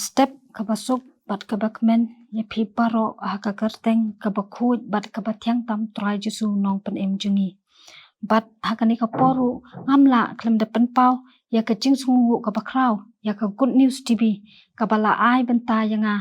step kabasuk bat kabakmen ya pi paro haka kerteng kabakut bat kabatyang tam try jusu nong pen em jungi bat hakani kaporu ngamla klem depan pau ya ka jing sungu kabakrau ya ka good news tv kabala ai benta yanga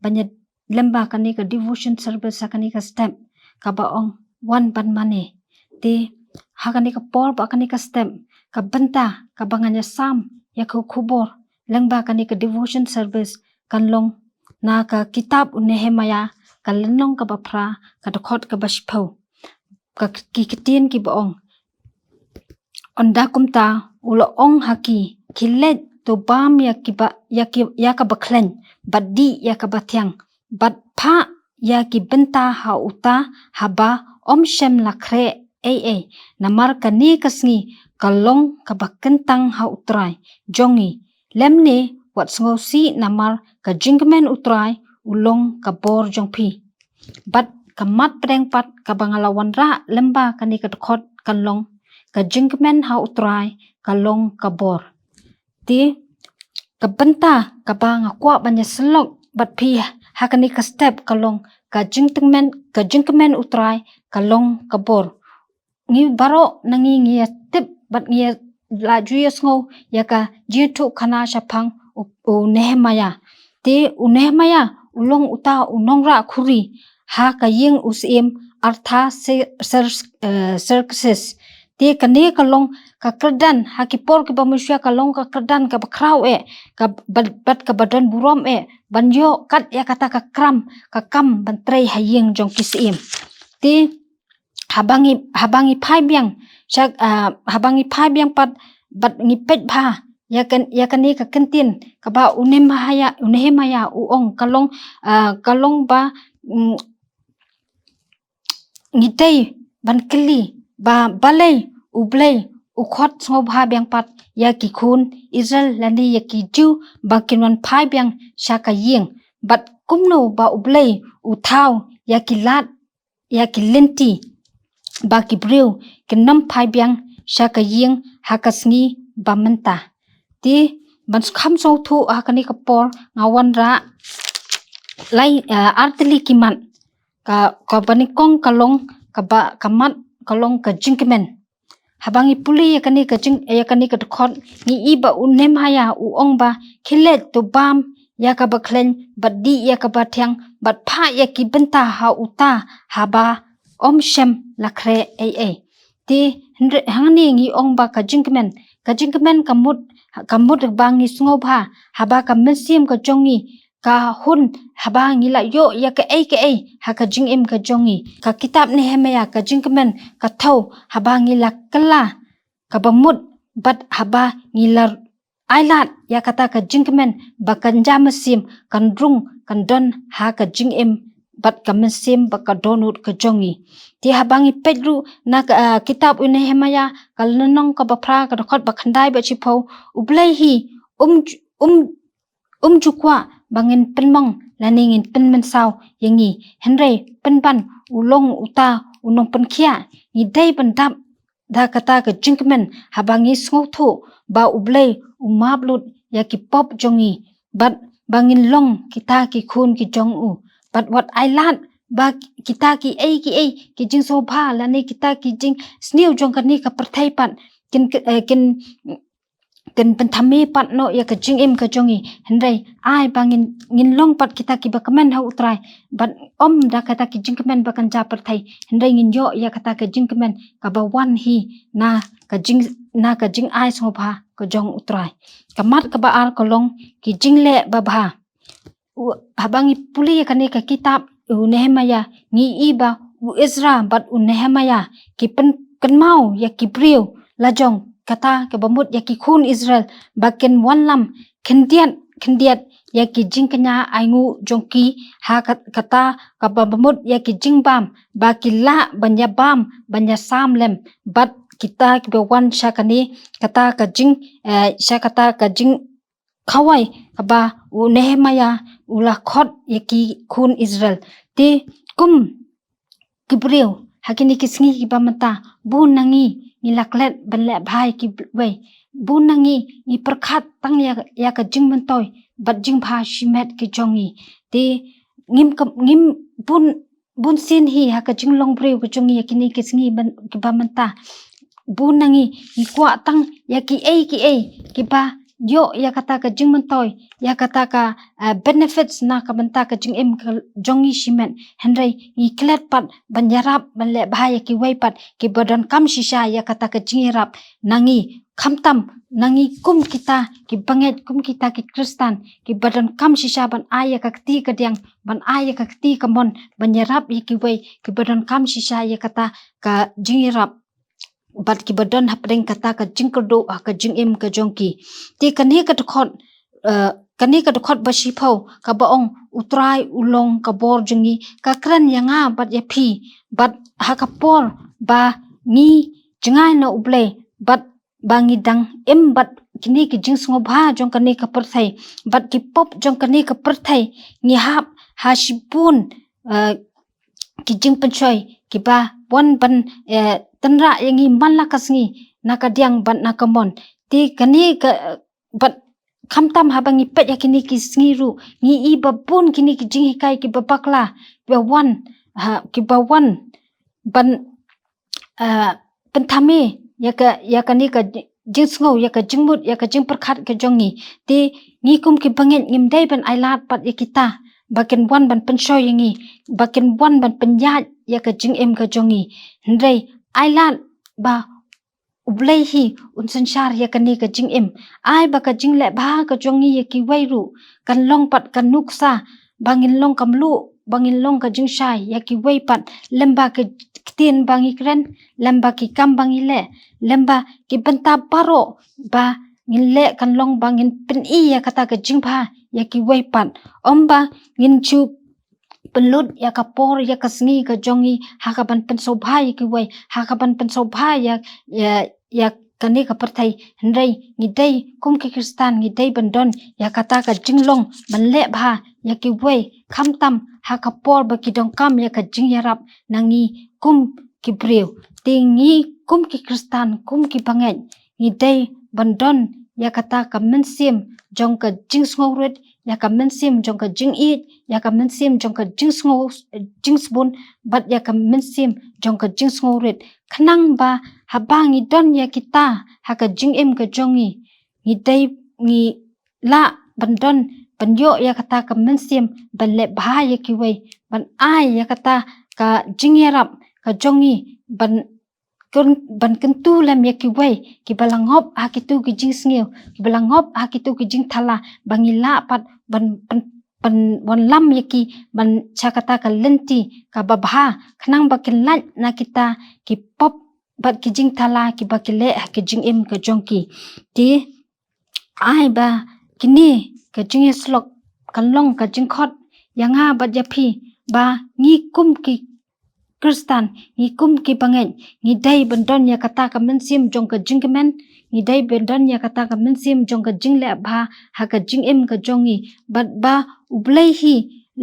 banyak lemba kani ka devotion service hakani ka step kabaong one ban mane ti hakani ka por ba kani ka step kabenta kabanganya sam ya ka kubor lemba kani ka devotion service kanlong na ka kitab Nehemia kalenong ka bapra ka dokot ka bashpau ka kikitin ki baong onda kumta ulo ong haki kilet to bam ya kiba ya ka baklen badi ya ka batyang bat pha ya ki benta ha uta haba om shem lakre namar kani kasngi kalong ka bakentang ha utrai jongi lemne wat ngosi namar ka jingmen utrai ulong ka bor jongpi bat kamat pedeng pat ka bangalawan ra lemba kani ka dokot kanlong ka jingmen ha utrai kalong ka bor ti ka benta ka bangakwa banya selok bat pi hakani ka step kalong ka jingmen utrai kalong ka bor ngi baro nangi ngi tip bat ngi la juyas ngo ya ka jitu kana shapang Nehemia te Nehemia ulong uta unongra khuri ha ka ying usim artha services te kane kalong ka kerdan ha ki por ki bamusya kalong ka kerdan ka bakrau ka bat ka badan burom banjo kat ya kata ka kram ka kam bantrei haying jong kisim te habangi phai biang sak habangi phai biang pat bat ngipet bha ya kani ka kentin ka ba Nehemia uong kalong ba ngitei ban kli ba balei ublei ukhot ngo bha biang pat ya ki khun Israel lani ya ki ju ba kinwan phai biang shaka ying bat kumno ba ublei uthau ya ki lat ya ki lenti ba ki breu kinam phai biang shaka ying hakasngi ba menta ti ban kham so thu hakani kapor ngawan ra lai artli kiman ka banikong kalong ka ba kamat kalong ka jingmen habangi puli yakani ka dokot ni iba Nehemia uong ba khilet to bam ya ka baklen badi ya ka batyang bat pha ya ki benta ha uta haba om shem lakre ti hangni ngi ong ba ka jingmen kamut bangi sngo bha haba ka mesim ka jongi ka hun haba ngi la yo ya ka ha ka jingim ka jongi ka kitab Nehemia ka jingmen ka thau haba ngi la kala ka bamut bat haba ngi la ailat ya kata ka jingmen bakan jamesim kan rung kan don ha ka jingim bat ka mesim baka donut ka jongi ti habangi pedru na kitab Nehemia kalnong ka bapra ka dokot bakhandai ba chipau ublai hi jukwa bangin penmong laningin penmen saw yangi henrei penban ulong uta unong penkhia ni dei bandap da kata ka jingmen habangi sngotu ba ublai umablut ya ki pop jongi bat bangin long kita ki khun ki jong u but what I learned ba kita ki jing sobha lani kita ki jing sniu jong kani ka perthai pat kin penthami pat no ya ka jing im ka jongi hendai ai bangin ngin long pat kita ki bakamen ha utrai but om da kata ki jing kemen bakan ja perthai hendai ngin yo ya kata ka jing kemen ka ba wan hi na ka jing ai sobha ka jong utrai kamat ka ba ar kolong ki jing le ba bha habangi puli kani ka kitab Nehemia ngi iba Ezra bat Nehemia ki penmau ya ki briu lajong kata ke bamut ya ki khun Israel baken wanlam kendiat ya ki jingkenya aingu jongki ha kata ka bamut ya ki jingbam ba ki la banya bam banya samlem bat kita ki wan shakani kata ka jing khawai ba Nehemia ula khot yaki khun Israel ti kum kibreu hakini kisngi ki bamata bu nangi nilaklet banle bhai ki wei bunangi i perkat tang ya ka jing mentoy bat jing pha shimet ki jongi ti ngim bun sin hi ha ka jing long breu ka jongi yakini ki singi ki ba menta bunangi i kwa tang ya ki ba yo ya kata ka jing mentoy ya kata ka benefits na ka menta ka jing ka jongi shimet henry i klet pat banjarap banle bahaya ki wei pat ki badan kam shisha ya kata ka jing rap nangi khamtam nangi kum kita ki banget kum kita ki kristan ki badan kam shisha ban aya ka kti ka diang ban aya ka kti ka mon banyarap ki wei ki badan kam shisha ya kata ka jingirap bat ki badan hapdeng kata ka jingkerdo ka jingim ka jongki ti kani ka bashi phau ka baong utrai ulong ka bor jungi ka kran yanga bat ya phi bat ha ka por ba ngi jangai na uble bat bangi dang bat kini ki jing sngo bha jong kani ka perthai bat ki pop jong kani ka perthai ngi hap ha shipun ki jing penchoi ki ba wan ban tanra yangi manla kasngi nakadiang ban nakamon ti kani ka bat khamtam habangi pet yakini ki sngiru ngi I babun kini ki jing hikai ki babakla ba wan ki ba wan ban penthame ya kani ka jing sngo ya ka jingmut ya ka jing perkhat ka jongi ti ngi kum ki banget ngim dai ban ailat pat ya kita bakin wan ban penshoy yangi bakin wan ban penyat ya ka jing ka jongi ndai ailat ba ublei hi unsanshar ya kani ka jing ai ba ka jing le ba ka jongi ya ki wairu kan long pat kan nuksa bangin long kamlu bangin long ka jing shai ya ki wai pat lemba ka tin bangi kren lemba ki kam bangi le lemba ki benta paro ba ngin le kan long bangin pen I ya kata ka jing pha ya ki wai pat omba ngin chu pelut ya ka por ya ka sngi ka jongi ha ka ban pen sobha ya ki wai ha ka ban pen sobha ya kani ka perthai hendai ngidai kum ki kristan ngidai bandon ya kata ka jinglong banle bha ya ki wai khamtam ha ka por ba ki dong kam ya ka jing yarap nangi kum ki breu tingi kum ki kristan kum ki bangai ngidai bandon ya kata ka mensim jong ka jing sngoret ya ka mensim jong ka jing ya ka mensim jong ka jing sbun bat ya ka mensim jong ka jing sngoret khnang ba habangi don ya kita ha ka jing ka jongi ngidai ngi la bandon banyo ya kata ka mensim banle bha ya ki wei ban ai ya kata ka jing yarap ka jongi ban kentu lam ya ki wei ki balangop ha ki tu ki jing sngiu ki balangop ha ki tu ki jing thala bangila pat ban wan lam ya ki ban chakata ka lenti ka babha khnang bakin lat na kita ki pop bat ki jing thala ki bakile ha ki jing ka jongki ti ai ba kini ka jing slok kanlong ka jing khot yanga bat ya phi ba ngi kum ki kristan ngi kum ki bangen ngi dai bandon ya kata ka mensim jong ka jingmen ngi dai bandon ya kata ka mensim jong ka jingle bha ha ka jing ka jongi bat ba ublei hi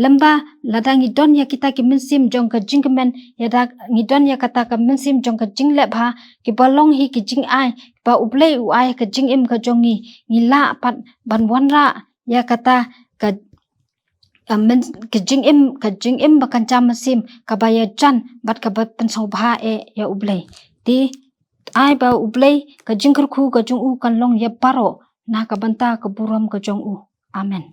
lamba ladangi don ya kita ki mensim jong ka jingmen ya da ngi don ya kata ka mensim jong ka jingle bha ki balong hi ki jing ai ba ublei u ai ka jing ka jongi ngi la pat ban wanra ya kata ka kajing im bakan jam mesim kabaya jan bat kabat pensau bha ya ublei ti ai ba ublei kajing kerku kajung u kan long ya paro na kabanta kaburam kajong u amen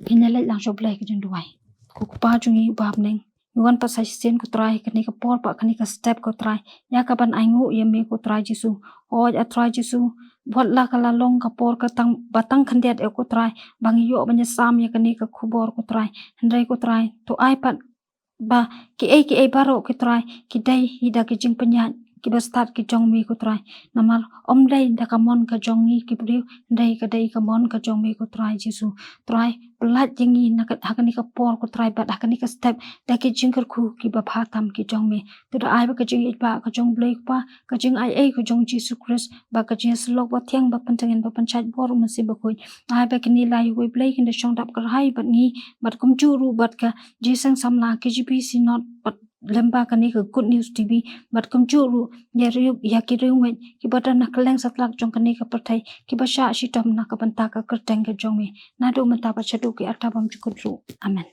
pinalai lang soblai kajing duai ku pa jungi bab neng yuan pasai sen ku try kani ka por pa kani ka step ko try ya kaban aingu ya me ko try jisu o ya try jisu buat la kala long ka por ka tang batang khandiat e ko try bang yo banya sam ya kani ka khubor ko try handai ko try to ai pat ba ki ai baro ki try ki dai hida ki jing penya ki ba start ki jong mi ko try namar om dai da kamon ka jong ni ki briu dai ka dai kamon ka jong mi ko try jisu try pelat jingi na hakani ka por ko try bat hakani ka step da ki jing ku ki ba phatam ki jong mi to da ai ba ka jing ba ka jong blek pa ka jing ai ko jong jisu christ ba ka jing slok ba thiang ba pantangin ba panchat bor ma si ba khoi ai ba kini lai we blek in the shong dap ka hai bat ngi bat kum chu ru bat ka jisang samla ki gpc not bat lemba kani ke Good News TV bat kum juru ya riu ya ki riu wen ki bata na keleng satlak jong kani ke pertai ki basha shi tom na ka banta ka kerteng ke jong me na do menta ba chadu ki atabam chukudru amen